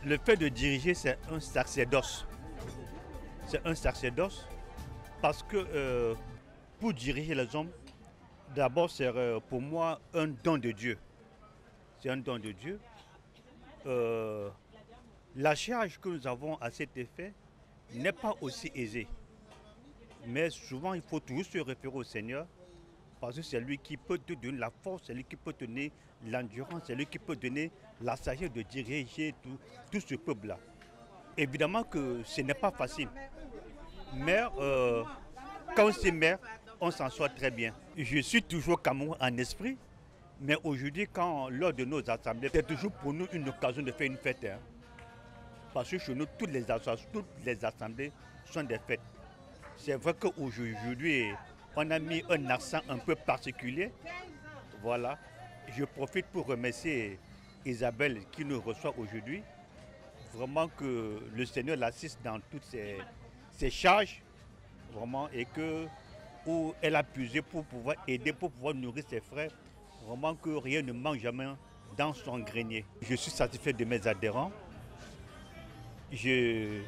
Le fait de diriger, c'est un sacerdoce. C'est un sacerdoce parce que pour diriger les hommes, d'abord c'est pour moi un don de Dieu. C'est un don de Dieu. Euh, la charge que nous avons à cet effet n'est pas aussi aisée. Mais souvent, il faut toujours se référer au Seigneur parce que c'est lui qui peut te donner la force, c'est lui qui peut te donner l'endurance, c'est lui qui peut donner la sagesse de diriger tout ce peuple-là. Évidemment que ce n'est pas facile, mais quand c'est maire, on s'en sort très bien. Je suis toujours Cameroun en esprit, mais aujourd'hui, lors de nos assemblées, c'est toujours pour nous une occasion de faire une fête. Hein. Parce que chez nous, toutes les assemblées sont des fêtes. C'est vrai qu'aujourd'hui, on a mis un accent un peu particulier. Voilà. Je profite pour remercier Isabelle qui nous reçoit aujourd'hui. Vraiment que le Seigneur l'assiste dans toutes ses charges. Vraiment, et où elle a puisé pour pouvoir aider, pour pouvoir nourrir ses frères. Vraiment que rien ne manque jamais dans son grenier. Je suis satisfait de mes adhérents. Ce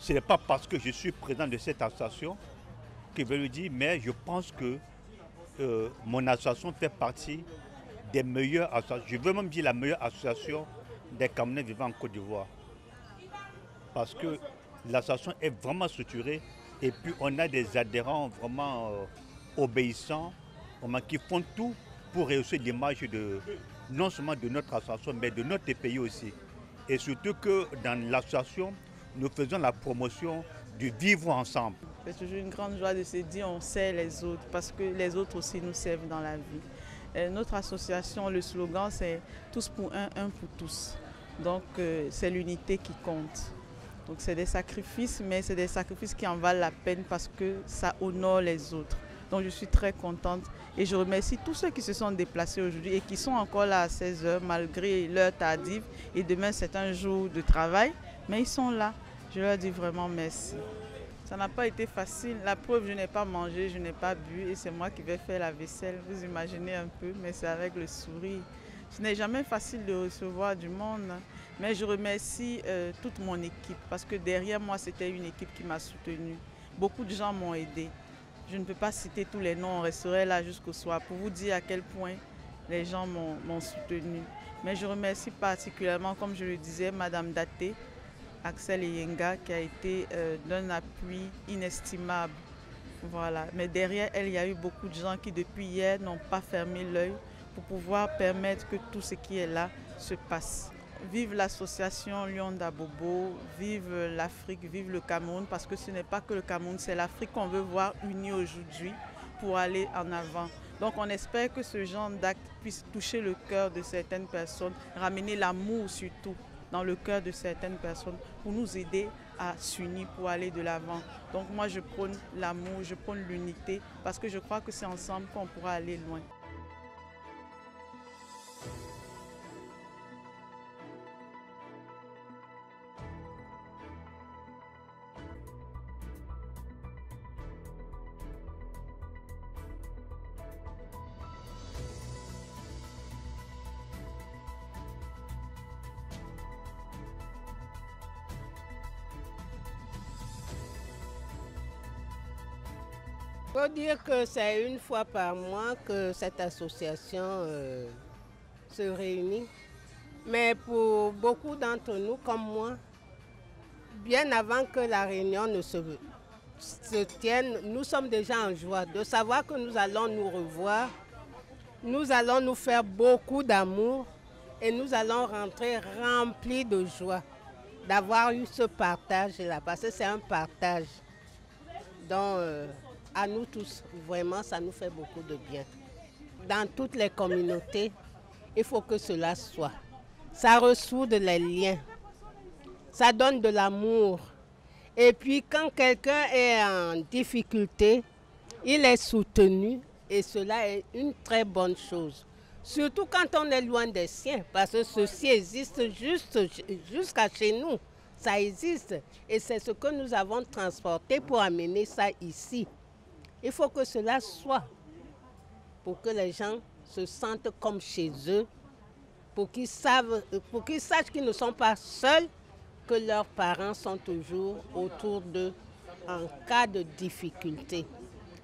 n'est pas parce que je suis président de cette association que je vais le dire, mais je pense que mon association fait partie des meilleures associations. Je veux même dire la meilleure association des Camerounais vivant en Côte d'Ivoire. Parce que l'association est vraiment structurée et puis on a des adhérents vraiment obéissants, vraiment, qui font tout pour réussir l'image non seulement de notre association, mais de notre pays aussi. Et surtout que dans l'association, nous faisons la promotion du vivre ensemble. C'est toujours une grande joie de se dire on sert les autres parce que les autres aussi nous servent dans la vie. Et notre association, le slogan c'est tous pour un pour tous. Donc c'est l'unité qui compte. Donc c'est des sacrifices, mais c'est des sacrifices qui en valent la peine parce que ça honore les autres. Donc je suis très contente et je remercie tous ceux qui se sont déplacés aujourd'hui et qui sont encore là à 16h malgré l'heure tardive. Et demain c'est un jour de travail, mais ils sont là. Je leur dis vraiment merci. Ça n'a pas été facile. La preuve, je n'ai pas mangé, je n'ai pas bu et c'est moi qui vais faire la vaisselle. Vous imaginez un peu, mais c'est avec le sourire. Ce n'est jamais facile de recevoir du monde, mais je remercie toute mon équipe parce que derrière moi, c'était une équipe qui m'a soutenue. Beaucoup de gens m'ont aidé. Je ne peux pas citer tous les noms, on resterait là jusqu'au soir pour vous dire à quel point les gens m'ont soutenu. Mais je remercie particulièrement, comme je le disais, Madame Daté, Axel Yenga, qui a été d'un appui inestimable. Voilà. Mais derrière elle, il y a eu beaucoup de gens qui depuis hier n'ont pas fermé l'œil pour pouvoir permettre que tout ce qui est là se passe. Vive l'association Lion d'Abobo, vive l'Afrique, vive le Cameroun, parce que ce n'est pas que le Cameroun, c'est l'Afrique qu'on veut voir unie aujourd'hui pour aller en avant. Donc on espère que ce genre d'acte puisse toucher le cœur de certaines personnes, ramener l'amour surtout dans le cœur de certaines personnes pour nous aider à s'unir pour aller de l'avant. Donc moi je prône l'amour, je prône l'unité parce que je crois que c'est ensemble qu'on pourra aller loin. Il faut dire que c'est une fois par mois que cette association se réunit. Mais pour beaucoup d'entre nous, comme moi, bien avant que la réunion ne se tienne, nous sommes déjà en joie de savoir que nous allons nous revoir, nous allons nous faire beaucoup d'amour et nous allons rentrer remplis de joie d'avoir eu ce partage-là, parce que c'est un partage. Donc, à nous tous, vraiment, ça nous fait beaucoup de bien. Dans toutes les communautés, il faut que cela soit. Ça ressoude les liens, ça donne de l'amour. Et puis, quand quelqu'un est en difficulté, il est soutenu et cela est une très bonne chose. Surtout quand on est loin des siens, parce que ceci existe jusqu'à chez nous. Ça existe et c'est ce que nous avons transporté pour amener ça ici. Il faut que cela soit pour que les gens se sentent comme chez eux pour qu'ils sachent qu'ils ne sont pas seuls, que leurs parents sont toujours autour d'eux en cas de difficulté.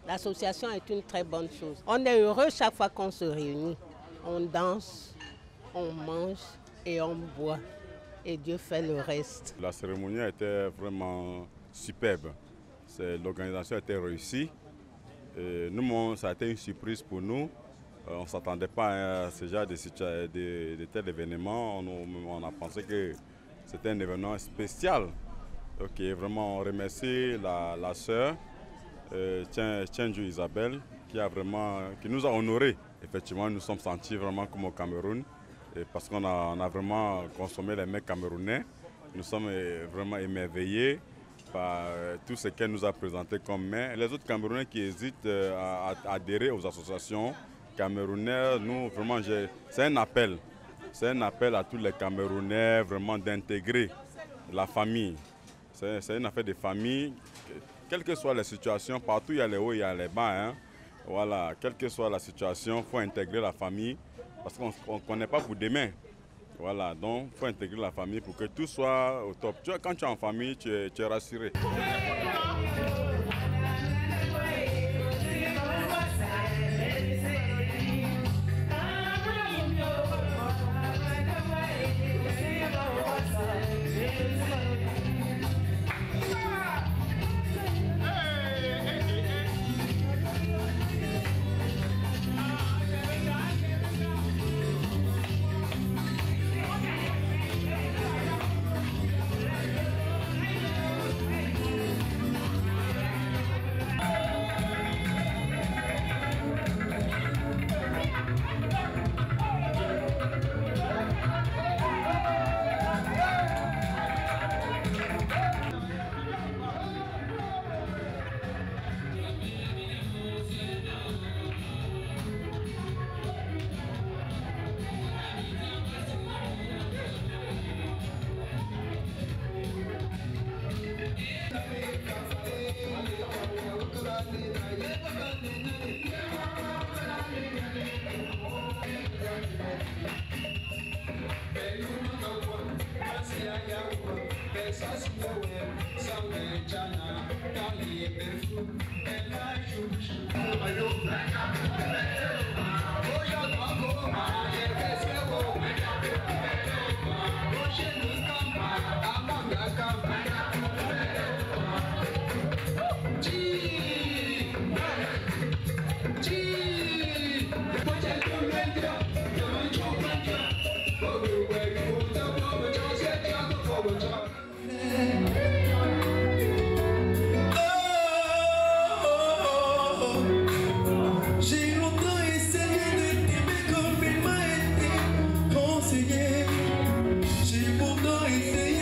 L'association est une très bonne chose. On est heureux chaque fois qu'on se réunit. On danse, on mange et on boit. Et Dieu fait le reste. La cérémonie était vraiment superbe. L'organisation était réussie. Et nous, ça a été une surprise pour nous. On ne s'attendait pas à ce genre de tel événement. On a pensé que c'était un événement spécial. Ok, vraiment, on remercie la sœur Tchenju Isabelle qui nous a honorés. Effectivement, nous nous sommes sentis vraiment comme au Cameroun parce qu'on a vraiment consommé les mets camerounais. Nous sommes vraiment émerveillés par tout ce qu'elle nous a présenté comme mets. Les autres Camerounais qui hésitent à adhérer aux associations camerounaises, nous, vraiment, c'est un appel. C'est un appel à tous les Camerounais vraiment d'intégrer la famille. C'est une affaire de famille. Quelle que soit la situation, partout il y a les hauts, il y a les bas. Hein. Voilà, quelle que soit la situation, il faut intégrer la famille parce qu'on ne connaît pas pour demain. Voilà, donc il faut intégrer la famille pour que tout soit au top. Tu vois, quand tu es en famille, tu es rassuré. J'ai pourtant essayé